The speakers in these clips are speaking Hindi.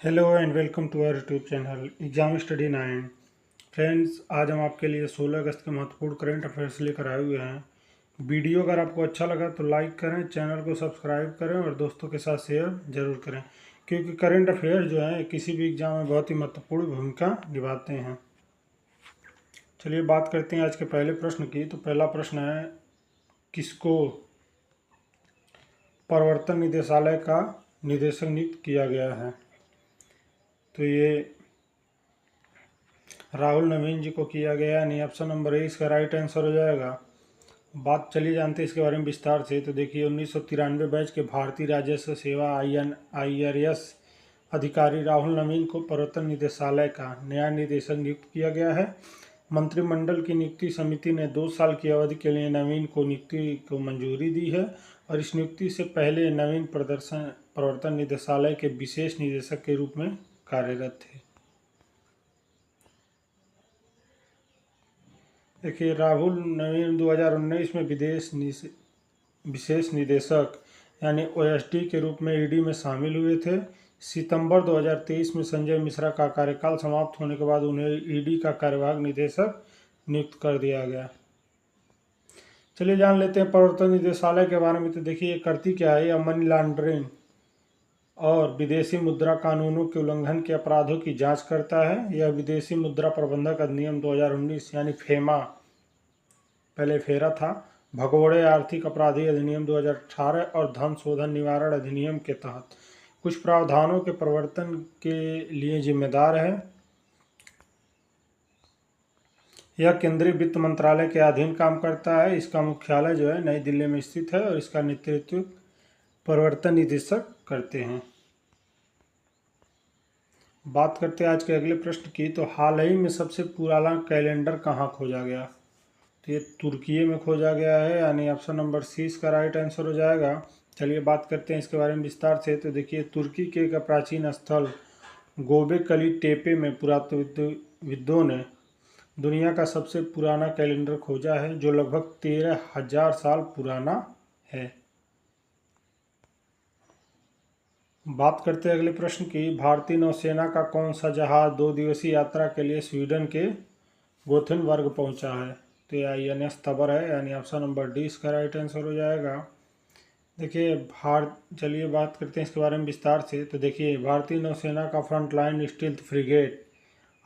Hello and welcome to our YouTube channel exam study 9। Friends, आज हम आपके लिए 16 अगस्त के महत्वपूर्ण करंट अफेयर्स लेकर आए हुए हैं। वीडियो अगर आपको अच्छा लगा तो लाइक करें, चैनल को सब्सक्राइब करें और दोस्तों के साथ शेयर जरूर करें, क्योंकि करंट अफेयर्स जो है किसी भी एग्जाम में बहुत ही महत्वपूर्ण भूमिका निभाते हैं। चलिए बात करते हैं आज के पहले प्रश्न की। तो पहला प्रश्न है, किसको प्रवर्तन निदेशालय का निदेशक नियुक्त किया गया है? तो ये राहुल नवीन जी को किया गया, यानी ऑप्शन नंबर ए इसका राइट आंसर हो जाएगा। बात चलिए जानते हैं इसके बारे में विस्तार से। तो देखिए 1993 बैच के भारतीय राजस्व सेवा IRS अधिकारी राहुल नवीन को प्रवर्तन निदेशालय का नया निदेशक नियुक्त किया गया है। मंत्रिमंडल की नियुक्ति समिति ने 2 साल की अवधि के लिए नवीन को नियुक्ति को मंजूरी दी है और इस नियुक्ति से पहले नवीन प्रवर्तन निदेशालय के विशेष निदेशक के रूप में कार्यरत थे। देखिए राहुल नवीन 2019 में विशेष निदेशक यानी OSD के रूप में ईडी में शामिल हुए थे। सितंबर 2023 में संजय मिश्रा का कार्यकाल समाप्त होने के बाद उन्हें ईडी का कार्यवाहक निदेशक नियुक्त कर दिया गया। चलिए जान लेते हैं प्रवर्तन निदेशालय के बारे में। तो देखिए ये करती क्या है, यह मनी लॉन्ड्रिंग और विदेशी मुद्रा कानूनों के उल्लंघन के अपराधों की जांच करता है। यह विदेशी मुद्रा प्रबंधक अधिनियम 2019 यानी फेमा, पहले फेरा था, भगोड़े आर्थिक अपराधी अधिनियम 2018 और धन शोधन निवारण अधिनियम के तहत कुछ प्रावधानों के प्रवर्तन के लिए जिम्मेदार है। यह केंद्रीय वित्त मंत्रालय के अधीन काम करता है। इसका मुख्यालय जो है नई दिल्ली में स्थित है और इसका नेतृत्व प्रवर्तन निदेशक करते हैं। बात करते हैं आज के अगले प्रश्न की। तो हाल ही में सबसे पुराना कैलेंडर कहाँ खोजा गया? तो ये तुर्की में खोजा गया है, यानी ऑप्शन नंबर सी इसका राइट आंसर हो जाएगा। चलिए बात करते हैं इसके बारे में विस्तार से। तो देखिए तुर्की के एक प्राचीन स्थल गोबेकली टेपे में पुरातत्वविदों ने दुनिया का सबसे पुराना कैलेंडर खोजा है, जो लगभग 13,000 साल पुराना है। बात करते हैं अगले प्रश्न की। भारतीय नौसेना का कौन सा जहाज 2 दिवसीय यात्रा के लिए स्वीडन के गोथेनबर्ग पहुंचा है? तो यह INS तबर है, यानी ऑप्शन नंबर डी इसका राइट आंसर हो जाएगा। देखिए चलिए बात करते हैं इसके बारे में विस्तार से। तो देखिए भारतीय नौसेना का frontline stealth frigate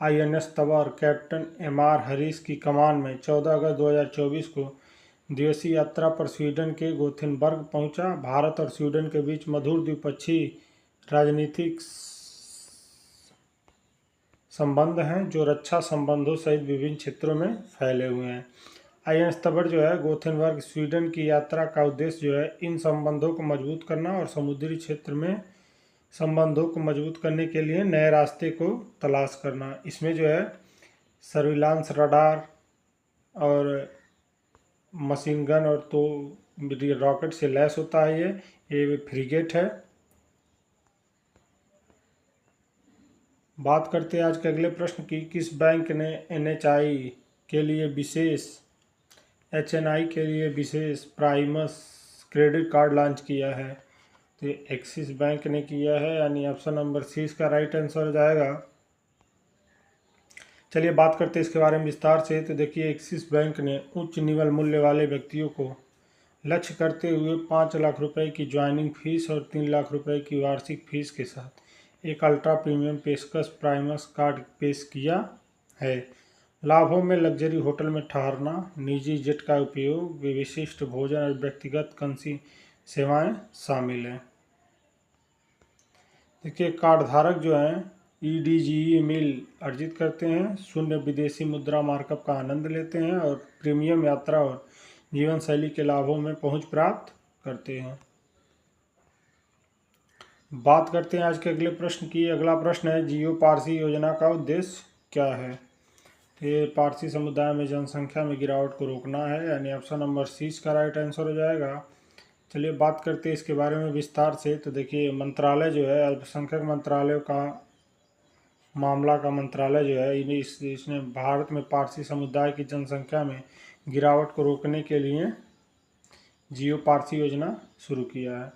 INS Tabar captain MR Harish की कमान में 14 अगस्त 2024 को दिवसीय यात्रा पर स्वीडन के गोथेनबर्ग पहुंचा। भारत और स्वीडन के बीच मधुर द्विपक्षीय राजनीतिक संबंध हैं, जो रक्षा संबंधों सहित विभिन्न क्षेत्रों में फैले हुए हैं। INS तबर जो है गोथेनबर्ग स्वीडन की यात्रा का उद्देश्य जो है इन संबंधों को मजबूत करना और समुद्री क्षेत्र में संबंधों को मजबूत करने के लिए नए रास्ते को तलाश करना। इसमें जो है सर्विलांस रडार और मशीन गन और तो रॉकेट से लैस होता है। ये फ्रिगेट है। बात करते हैं आज के अगले प्रश्न की। किस बैंक ने HNI के लिए विशेष प्राइमस क्रेडिट कार्ड लॉन्च किया है? तो ये एक्सिस बैंक ने किया है, यानी ऑप्शन नंबर सी इसका राइट आंसर हो जाएगा। चलिए बात करते हैं इसके बारे में विस्तार से। तो देखिए एक्सिस बैंक ने उच्च निवल मूल्य वाले व्यक्तियों को लक्ष्य करते हुए 5 लाख रुपए की ज्वाइनिंग फीस और 3 लाख रुपए की वार्षिक फीस के साथ एक अल्ट्रा प्रीमियम पेशकश प्राइमस कार्ड पेश किया है। लाभों में लग्जरी होटल में ठहरना, निजी जेट का उपयोग, विशिष्ट भोजन और व्यक्तिगत कंसी सेवाएं शामिल हैं। देखिए कार्ड धारक जो हैं EDGE मिल अर्जित करते हैं, शून्य विदेशी मुद्रा मार्कअप का आनंद लेते हैं और प्रीमियम यात्रा और जीवन शैली के लाभों में पहुंच प्राप्त करते हैं। बात करते हैं आज के अगले प्रश्न की। अगला प्रश्न है, जियो पारसी योजना का उद्देश्य क्या है? ये पारसी समुदाय में जनसंख्या में गिरावट को रोकना है, यानी ऑप्शन नंबर सी इसका राइट आंसर हो जाएगा। चलिए बात करते हैं इसके बारे में विस्तार से। तो देखिए मंत्रालय जो है अल्पसंख्यक मंत्रालयों का मंत्रालय जो है इसने भारत में पारसी समुदाय की जनसंख्या में गिरावट को रोकने के लिए जियो पारसी योजना शुरू किया है।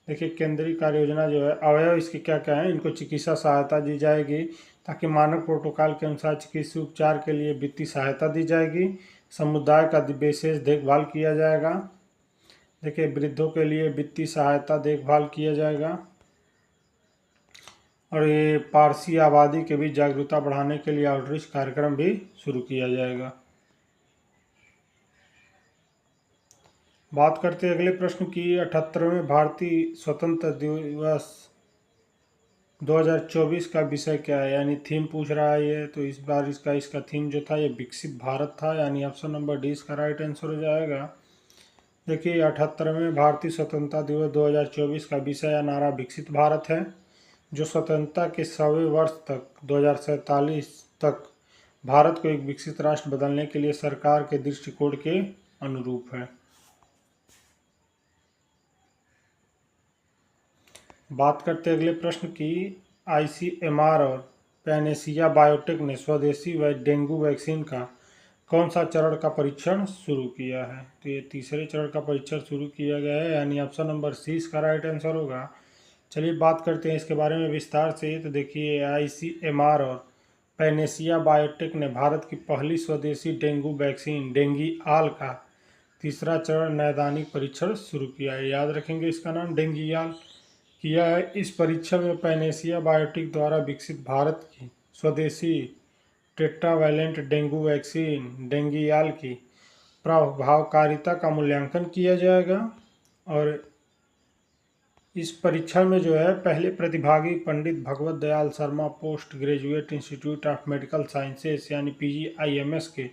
देखिए केंद्रीय कार्य योजना जो है अवयव इसके क्या क्या है, इनको चिकित्सा सहायता दी जाएगी ताकि मानक प्रोटोकॉल के अनुसार चिकित्सीय उपचार के लिए वित्तीय सहायता दी जाएगी। समुदाय का विशेष देखभाल किया जाएगा। देखिए वृद्धों के लिए वित्तीय सहायता देखभाल किया जाएगा। और ये पारसी आबादी के बीच जागरूकता बढ़ाने के लिए आउटरीच कार्यक्रम भी शुरू किया जाएगा। बात करते हैं अगले प्रश्न की। 78वें भारतीय स्वतंत्रता दिवस 2024 का विषय क्या है, यानी थीम पूछ रहा है ये। तो इस बार इसका थीम जो था ये विकसित भारत था, यानी ऑप्शन नंबर डी इसका राइट आंसर हो जाएगा। देखिए 78वें भारतीय स्वतंत्रता दिवस 2024 का विषय या नारा विकसित भारत है, जो स्वतंत्रता के 100वें वर्ष तक 2047 तक भारत को एक विकसित राष्ट्र बदलने के लिए सरकार के दृष्टिकोण के अनुरूप है। बात करते हैं अगले प्रश्न की। ICMR और पैनेसिया बायोटेक ने स्वदेशी डेंगू वैक्सीन का कौन सा चरण का परीक्षण शुरू किया है। तो ये तीसरे चरण का परीक्षण शुरू किया गया है, यानी ऑप्शन नंबर सी इसका राइट आंसर होगा। चलिए बात करते हैं इसके बारे में विस्तार से। तो देखिए ICMR और पैनेसिया बायोटेक ने भारत की पहली स्वदेशी डेंगू वैक्सीन डेंगीआल का तीसरा चरण नैदानिक परीक्षण शुरू किया है। याद रखेंगे इसका नाम डेंगीआल किया है। इस परीक्षण में पैनेसिया बायोटेक द्वारा विकसित भारत की स्वदेशी टेट्रावैलेंट डेंगू वैक्सीन डेंगीआल की प्रभावकारिता का मूल्यांकन किया जाएगा। और इस परीक्षण में जो है पहले प्रतिभागी Pandit Bhagwat Dayal Sharma post graduate institute of medical sciences यानी PGIMS के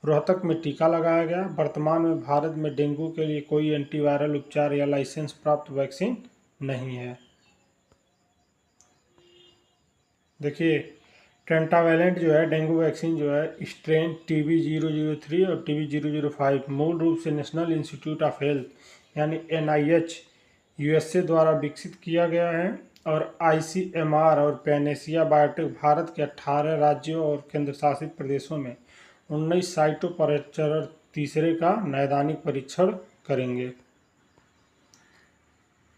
रोहतक में टीका लगाया गया। वर्तमान में भारत में डेंगू के लिए कोई एंटीवायरल उपचार या लाइसेंस प्राप्त वैक्सीन नहीं है। देखिए टेंटावैलेंट जो है डेंगू वैक्सीन जो है स्ट्रेन TB003 और TB005 मूल रूप से नेशनल इंस्टीट्यूट ऑफ हेल्थ यानी NIH USA द्वारा विकसित किया गया है। और ICMR और पैनेसिया बायोटेक भारत के 18 राज्यों और केंद्र शासित प्रदेशों में 19 साइटों पर चरण तीसरे का नैदानिक परीक्षण करेंगे।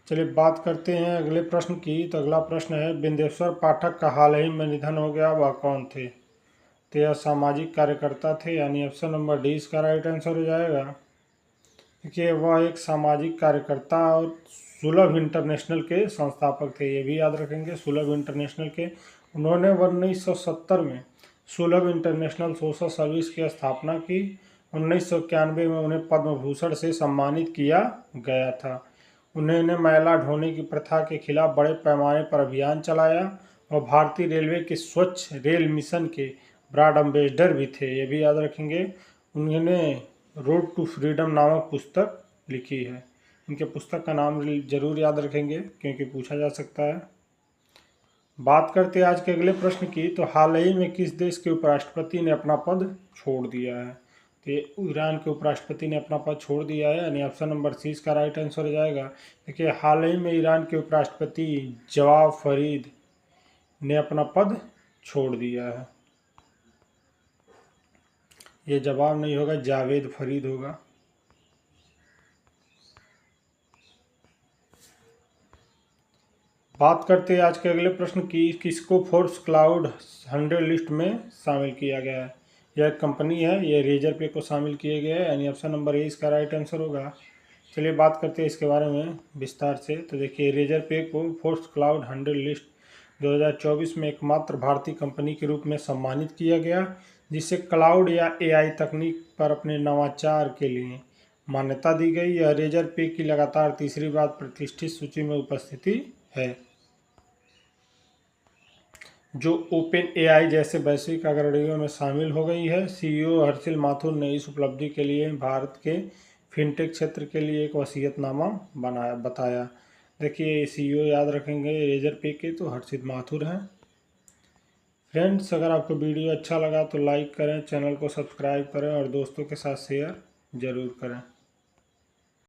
चलिए बात करते हैं अगले प्रश्न की। तो अगला प्रश्न है बिंदेश्वर पाठक का हाल ही में निधन हो गया, वह कौन थे। तो यह सामाजिक कार्यकर्ता थे, यानी ऑप्शन नंबर डी इसका राइट आंसर हो जाएगा। देखिए वह एक सामाजिक कार्यकर्ता और सुलभ इंटरनेशनल के संस्थापक थे, ये भी याद रखेंगे सुलभ इंटरनेशनल के। उन्होंने 1970 में सुलभ इंटरनेशनल सोशल सर्विस की स्थापना की। 1991 में उन्हें पद्म भूषण से सम्मानित किया गया था। उन्होंने मैला ढोने की प्रथा के खिलाफ बड़े पैमाने पर अभियान चलाया और भारतीय रेलवे के स्वच्छ रेल मिशन के ब्रांड एम्बेसडर भी थे, ये भी याद रखेंगे। उन्होंने रोड टू फ्रीडम नामक पुस्तक लिखी है। इनके पुस्तक का नाम जरूर याद रखेंगे क्योंकि पूछा जा सकता है। बात करते हैं आज के अगले प्रश्न की। तो हाल ही में किस देश के उपराष्ट्रपति ने अपना पद छोड़ दिया है। तो ईरान के उपराष्ट्रपति ने अपना पद छोड़ दिया है, यानी ऑप्शन नंबर सी इसका राइट आंसर हो जाएगा। देखिए हाल ही में ईरान के उपराष्ट्रपति जवाद फरीद ने अपना पद छोड़ दिया है। ये जवाब नहीं होगा, जावेद फरीद होगा। बात करते हैं आज के अगले प्रश्न की। किसको फोर्ब्स क्लाउड 100 लिस्ट में शामिल किया गया है। यह एक कंपनी है, ये रेजर पे को शामिल किया गया है, यानी ऑप्शन नंबर ए इसका राइट आंसर होगा। चलिए बात करते हैं इसके बारे में विस्तार से। तो देखिए रेजर पे को फोर्ब्स क्लाउड 100 लिस्ट 2024 में एकमात्र भारतीय कंपनी के रूप में सम्मानित किया गया, जिसे क्लाउड या AI तकनीक पर अपने नवाचार के लिए मान्यता दी गई। यह रेजर पे की लगातार तीसरी बार प्रतिष्ठित सूची में उपस्थिति है, जो ओपन AI जैसे वैश्विक अग्रणियों में शामिल हो गई है। CEO हर्षिल माथुर ने इस उपलब्धि के लिए भारत के फिनटेक क्षेत्र के लिए एक वसीयतनामा बताया। देखिए CEO याद रखेंगे रेजर पे के तो हर्षिल माथुर हैं। फ्रेंड्स अगर आपको वीडियो अच्छा लगा तो लाइक करें, चैनल को सब्सक्राइब करें और दोस्तों के साथ शेयर ज़रूर करें।